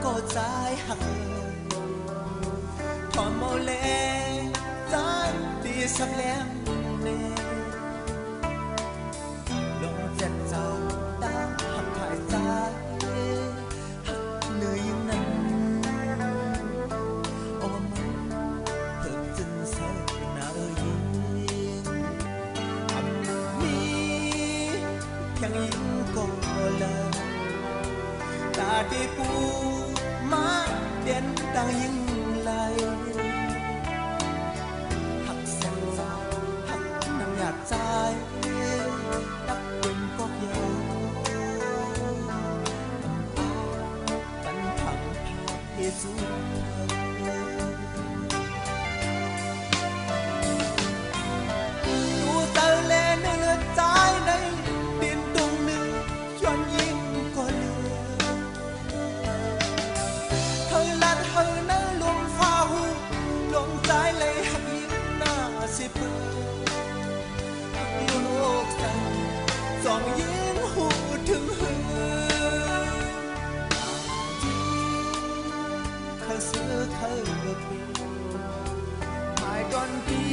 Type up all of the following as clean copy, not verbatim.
có trái hạt thọ màu lệ trái đi sắp lem nè lo dẹt dào đã hạt thải trái hạt nơi nằm ôm thực chân sâu nở yên mi chẳng yên có lời ta đi cu má đến đang yên lại hạt sen rào hạt nằm nhạt trái đắp quên cốc dầu cắn thẳng thề xuống tu tơ lên nước trái đây tiền tung nước choan yên có lửa hơi lát hơi nở luôn pha hu luôn trái lấy hạt yên na xếp lúc sang dòng yên hu thương hương khơi xưa khơi bì mai đón đi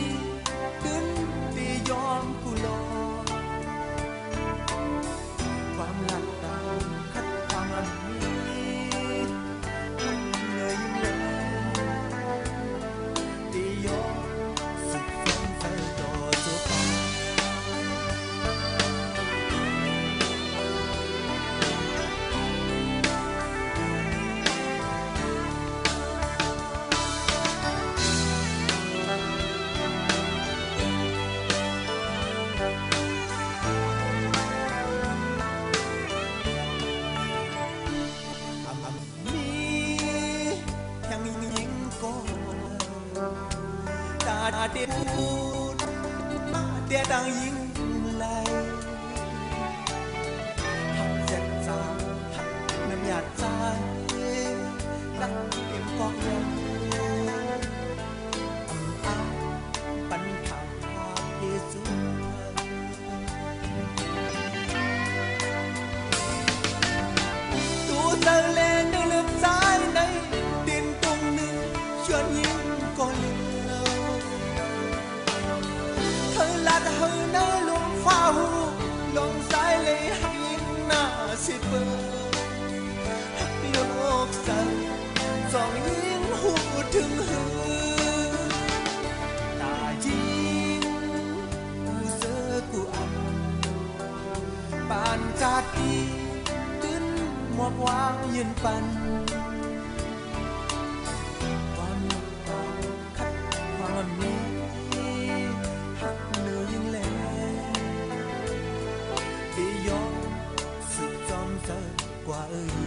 đứng đi yom cu loความหลับตาคัดความอันนี้เลยยิ้มแย้มดียอสุดฝันไฟต่อจบđể buồn để đang yên lại hạt dẹt dào hạt nằm nhạt trái đắp em con nhau ấm bắn thẳng hoa để xuống tu giờ lên nước nước trái đây tiền tung nước chuyện yên có lát hơi nở luôn pha hu luôn trái lấy hạt yên na xếp hạt lúc sang dòng yên hu thương hương ta yên u sơ cu ăn bàn cát đi đứng một hoang yên pan quan khắp hoàng mi qua ơi